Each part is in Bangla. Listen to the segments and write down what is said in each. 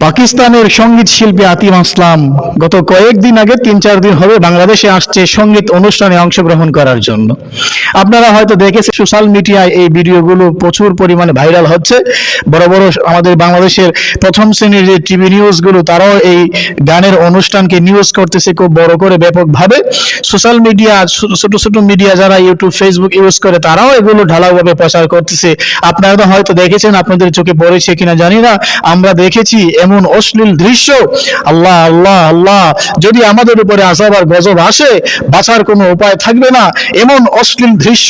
পাকিস্তানের সঙ্গীত শিল্পী আতিফ আসলাম গত কয়েকদিন আগে 3-4 দিন হবে বাংলাদেশে আসছে সঙ্গীত অনুষ্ঠানে অংশগ্রহণ করার জন্য। আপনারা হয়তো দেখেছেন সোশ্যাল মিডিয়ায় এই ভিডিওগুলো প্রচুর পরিমাণে ভাইরাল হচ্ছে। বড় বড় আমাদের বাংলাদেশের প্রথম শ্রেণীর যে টিভি নিউজগুলো তারাও এই গানের অনুষ্ঠানকে নিউজ করতেছে খুব বড় করে ব্যাপকভাবে। সোশ্যাল মিডিয়া, ছোট ছোট মিডিয়া যারা ইউটিউব ফেসবুক ইউজ করে তারাও এগুলো ঢালাওভাবে প্রচার করতেছে। আপনারা তো হয়তো দেখেছেন, আপনাদের চোখে পড়েছে কিনা জানি না, আমরা দেখেছি এমন অশ্লীল দৃশ্য। আল্লাহ আল্লাহ আল্লাহ, যদি আমাদের উপরে আযাব আর গজব আসে বাঁচার কোনো উপায় থাকবে না। এমন অশ্লীল দৃশ্য,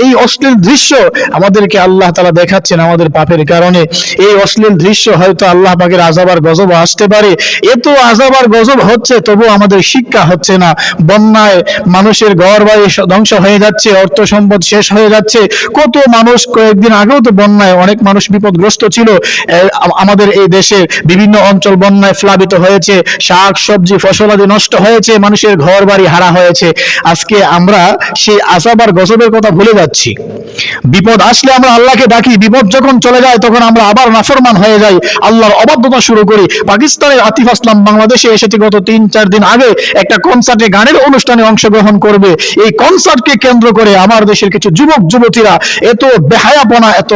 এই অশ্লীল দৃশ্য আমাদেরকে আল্লাহ তাআলা দেখাচ্ছেন আমাদের পাপের কারণে। এই অশ্লীল দৃশ্য হয়তো আল্লাহ পাকের আযাব আর গজব আসতে পারে। এত আযাব আর গজব হচ্ছে তবু আমাদের শিক্ষা হচ্ছে না। বন্যায় মানুষের ঘর বাড়ি ধ্বংস হয়ে যাচ্ছে, অর্থ সম্পদ শেষ হয়ে যাচ্ছে। কত মানুষ, কয়েকদিন আগেও তো বন্যায় অনেক মানুষ বিপদগ্রস্ত ছিল। আমাদের এই দেশের বিভিন্ন অঞ্চল বন্যায় প্লাবিত হয়েছে, শাক সবজি ফসলাদি নষ্ট হয়েছে, মানুষের ঘর বাড়ি হারা হয়েছে। আজকে আমরা সেই আযাব আর গজবের কথা ভুলে যাচ্ছি। বিপদ আসলে আমরা আল্লাহকে ডাকি, বিপদ যখন চলে যায় তখন আমরা আবার নাফরমান হয়ে যাই, আল্লাহর অবাধ্যতা শুরু করি। পাকিস্তানের আতিফ আসলাম বাংলাদেশে এসেছে গত 3-4 দিন আগে একটা কনসার্টে, গানের অনুষ্ঠানে অংশগ্রহণ করবে। এই কনসার্টকে কেন্দ্র করে আমার দেশের কিছু যুবক যুবতীরা এত বেহায়াপনা, এত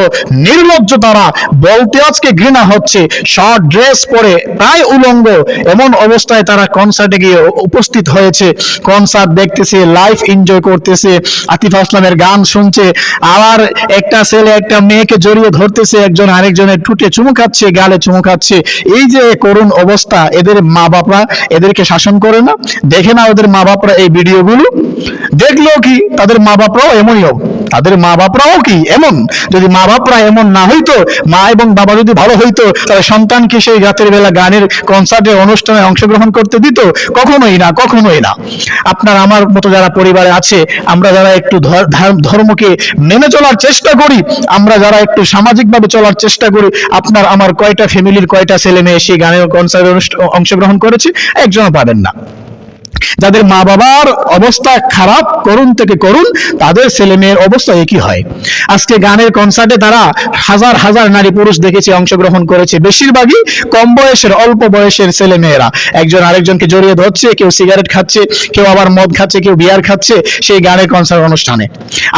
নির্লজ্জ, তারা বলতে আজকে ঘৃণা হচ্ছে। শর্ট ড্রেস পরে প্রায় উলঙ্গ এমন অবস্থায় তারা কনসার্টে গিয়ে উপস্থিত হয়েছে। কনসার্ট দেখতেছে, লাইভ এনজয় করতেছে, আতিফ আসলামের গান শুনছে। আবার একটা ছেলে একটা মেয়েকে জড়িয়ে ধরতেছে, একজন আরেকজনের ঠুটে চুমু খাচ্ছে, গালে চুমু খাচ্ছে। এই যে করুণ অবস্থা, এদের মা বাপরা এদেরকে শাসন করে না? দেখে না ওদের মা বাপরা এই ভিডিওগুলো? দেখলো কি তাদের মা বাপরাও এমনই হোক, তাদের মা বাপরাও কি এমন? যদি মা বাপরা এমন না হইতো, মা এবং বাবা যদি ভালো হইতো, তাহলে সন্তানকে সেই রাতের বেলা গানের কনসার্টে অনুষ্ঠানে অংশগ্রহণ করতে দিত? কখনোই না, কখনোই না। আপনার আমার মতো যারা পরিবারে আছে, আমরা যারা একটু ধর্মকে মেনে চলার চেষ্টা করি, আমরা যারা একটু সামাজিকভাবে চলার চেষ্টা করি, আপনার আমার কয়টা ফ্যামিলির কয়টা ছেলে মেয়ে সেই গানের কনসার্টে অংশগ্রহণ করেছে? একজনও পাবেন না। যাদের মা বাবার অবস্থা খারাপ, করুণ থেকে করুণ, তাদের ছেলে মেয়ের অবস্থা একই হয়। আজকে গানের কনসার্টে তারা হাজার হাজার নারী পুরুষ দেখেছে অংশগ্রহণ করেছে, বেশিরভাগই কম বয়সের, অল্প বয়সের ছেলে মেয়েরা একজন আরেকজনকে জড়িয়ে ধরছে, কেউ সিগারেট খাচ্ছে, কেউ আবার মদ খাচ্ছে, কেউ বিয়ার খাচ্ছে সেই গানের কনসার্ট অনুষ্ঠানে।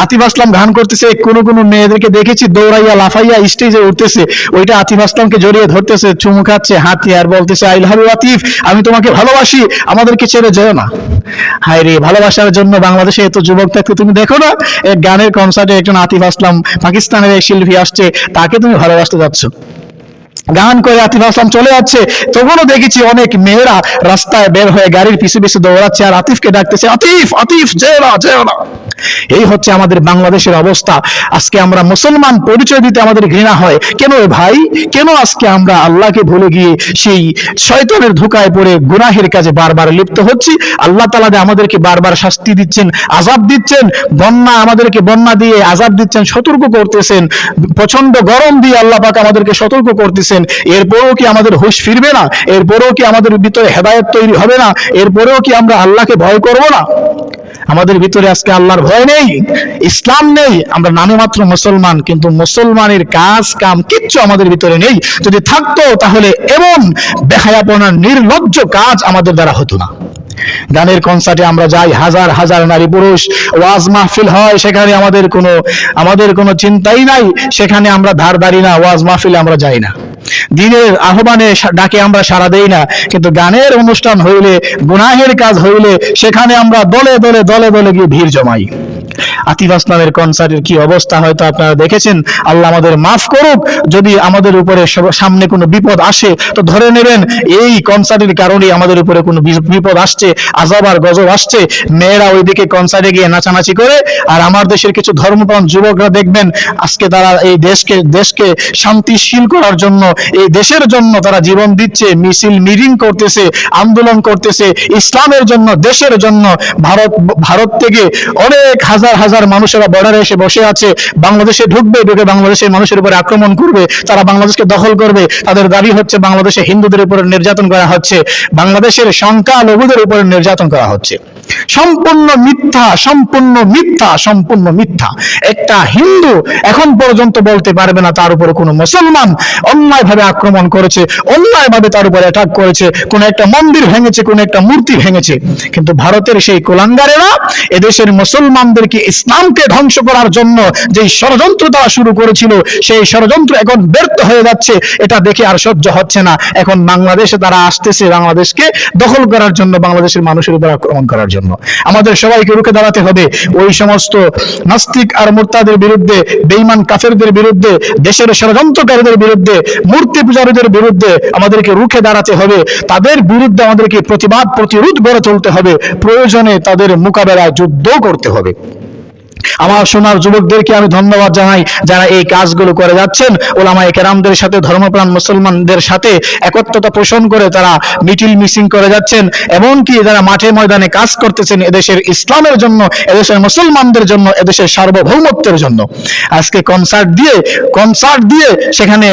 আতিফ আসলাম গান করতেছে, কোনো কোনো মেয়েদেরকে দেখেছি দৌড়াইয়া লাফাইয়া স্টেজে উঠতেছে, ওইটা আতিফ আসলামকে জড়িয়ে ধরতেছে, চুমু খাচ্ছে হাতে, আর বলতেছে আই লাভ ইউ আতিফ, আমি তোমাকে ভালোবাসি, আমাদেরকে ছেড়ে যেও না। হায় রে, ভালোবাসার জন্য বাংলাদেশে এত যুবক থাকতে তুমি দেখো না এক গানের কনসার্টে একজন আতিফ আসলাম পাকিস্তানের এক শিল্পী আসছে, তাকে তুমি ভালোবাসতে যাচ্ছ। গান করে আতিফ আসলাম চলে যাচ্ছে, তখনও দেখেছি অনেক মেয়েরা রাস্তায় বের হয়ে গাড়ির পিছু পিছু দৌড়াচ্ছে আর আতিফকে ডাকতেছে, আতিফ আতিফ যেও না যেও না। এই হচ্ছে আমাদের বাংলাদেশের অবস্থা। আজকে আমরা মুসলমান পরিচয় দিতে আমাদের ঘৃণা হয় কেন ভাই? কেন আজকে আমরা আল্লাহকে ভুলে গিয়ে সেই শয়তানের ধোঁকায় পড়ে গুনাহের কাজে বারবার লিপ্ত হচ্ছি? আল্লাহ তাআলা আমাদেরকে বারবার শাস্তি দিচ্ছেন, আযাব দিচ্ছেন, বন্যা আমাদেরকে বন্যা দিয়ে আযাব দিচ্ছেন, সতর্ক করতেছেন, প্রচন্ড গরম দিয়ে আল্লাহ পাক আমাদেরকে সতর্ক করতেছেন। এরপরেও কি আমাদের হুঁশ ফিরবে না? এরপরেও কি আমাদের ভিতরে হেদায়েত তৈরি হবে না? এরপরেও কি আমরা আল্লাহকে ভয় করব না? আমাদের ভিতরে আজকে আল্লাহর ভয় নেই, ইসলাম নেই, আমরা নামে মাত্র মুসলমান, কিন্তু মুসলমানের কাজ কাম কিচ্ছু আমাদের ভিতরে নেই। যদি থাকতো তাহলে এমন বেহায়াপনা, নির্লজ্জ কাজ আমাদের দ্বারা হতো না। গানের কনসার্টে আমরা যাই, হাজার হাজার নারী পুরুষ, ওয়াজ মাহফিল হয়, সেখানে আমাদের কোনো চিন্তাই নাই, সেখানে আমরা ধার ধারি না, ওয়াজ মাহফিলে আমরা যাই না, দিনের আহ্বানে ডাকে আমরা সাড়া দেই না। কিন্তু গানের অনুষ্ঠান হইলে, গুনাহের কাজ হইলে সেখানে আমরা দলে দলে দলে দলে গিয়ে ভিড় জমাই। আতিফ আসলামের কনসার্টের কি অবস্থা হয়তো আপনারা দেখেছেন। আল্লাহ আমাদের মাফ করুক। যদি আমাদের উপরে সামনে কোনো বিপদ আসে তো ধরে নেবেন এই কনসার্টের কারণে আমাদের উপরে কোনো বিপদ আসছে, আযাব আর গজব আসছে। মেয়েরা ওইদিকে কনসার্টে গিয়ে নাচানাচি করে, আর আমার দেশের কিছু ধর্মপ্রাণ যুবকরা দেখবেন আজকে তারা এই দেশকে শান্তিশীল করার জন্য, এই দেশের জন্য তারা জীবন দিচ্ছে, মিছিল মিটিং করতেছে, আন্দোলন করতেছে ইসলামের জন্য, দেশের জন্য। ভারত থেকে অনেক হাজার হাজার মানুষেরা বর্ডারে এসে বসে আছে, বাংলাদেশে ঢুকবে, ঢুকে বাংলাদেশের মানুষের উপরে আক্রমণ করবে, তারা বাংলাদেশকে দখল করবে। তাদের দাবি হচ্ছে বাংলাদেশে হিন্দুদের উপরে নির্যাতন করা হচ্ছে, বাংলাদেশের সংখ্যালঘুদের উপরে নির্যাতন করা হচ্ছে। সম্পূর্ণ মিথ্যা, সম্পূর্ণ মিথ্যা, সম্পূর্ণ মিথ্যা। একটা হিন্দু এখন পর্যন্ত বলতে পারবে না তার উপরে কোনো মুসলমান অন্যায়ভাবে আক্রমণ করেছে, অন্যায়ভাবে তার উপরে অ্যাটাক করেছে, কোন একটা মন্দির ভেঙেছে, কোন একটা মূর্তি ভেঙেছে। কিন্তু ভারতের সেই কুলাঙ্গারেরা এদেশের মুসলমানদেরকে, ইসলামকে ধ্বংস করার জন্য যে ষড়যন্ত্র তারা শুরু করেছিল, সেই ষড়যন্ত্র এখন ব্যর্থ হয়ে যাচ্ছে। এটা দেখে আর সহ্য হচ্ছে না। এখন বাংলাদেশে তারা আসতেছে বাংলাদেশকে দখল করার জন্য, বাংলাদেশের মানুষের উপর আক্রমণ করার জন্য। আমাদের সবাইকে রুখে দাঁড়াতে হবে ওই সমস্ত নাস্তিক আর মুরতাদের বিরুদ্ধে, বেঈমান কাফেরদের বিরুদ্ধে, দেশের ষড়যন্ত্রকারীদের বিরুদ্ধে, মূর্তি পূজারীদের বিরুদ্ধে আমাদেরকে রুখে দাঁড়াতে হবে। তাদের বিরুদ্ধে আমাদেরকে প্রতিবাদ, প্রতিরোধ গড়ে তুলতে হবে। প্রয়োজনে তাদের মোকাবেলায় যুদ্ধ করতে হবে। আমার সোনার যুবকদেরকে আমি ধন্যবাদ জানাই যারা এই কাজগুলো করে যাচ্ছেন। ওলামায়ে কেরামদের সাথে, ধর্মপ্রাণ মুসলমানদের সাথে একত্রতা পোষণ করে তারা মিটিং মিছিল করে যাচ্ছেন। এমনকি যারা মাঠে ময়দানে কাজ করতেছেন এদেশের ইসলামের জন্য, এদেশের মুসলমানদের জন্য, এদেশের সার্বভৌমত্বের জন্য। আজকে কনসার্ট দিয়ে সেখানে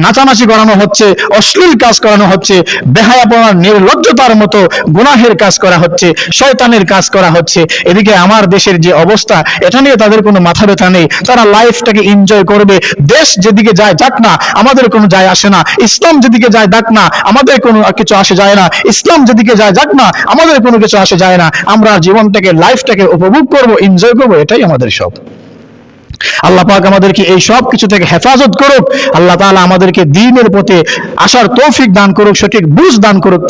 নাচানাচি করানো হচ্ছে, অশ্লীল কাজ করানো হচ্ছে, বেহায়াপনার, নির্লজ্জতার মতো গুনাহের কাজ করা হচ্ছে, শয়তানের কাজ করা হচ্ছে। এদিকে আমার দেশের যে অবস্থা, এটা নিয়ে তাদের কোনো মাথা ব্যথা নেই। তারা লাইফটাকে এনজয় করবে। দেশ যেদিকে যায় যাক না, আমাদের কোনো যায় আসে না। ইসলাম যেদিকে যায় যাক না, আমাদের কোনো কিছু আসে যায় না। ইসলাম যেদিকে যায় যাক না, আমাদের কোনো কিছু আসে যায় না। আমরা জীবনটাকে, লাইফটাকে উপভোগ করব, এনজয় করব, এটাই আমাদের সব। আল্লাহ পাক আমাদেরকে এই সব কিছু থেকে হেফাজত করুক। আল্লাহ তাআলা আমাদেরকে দ্বীনের পথে আসার তৌফিক দান করুক, সঠিক বুঝ দান করুক।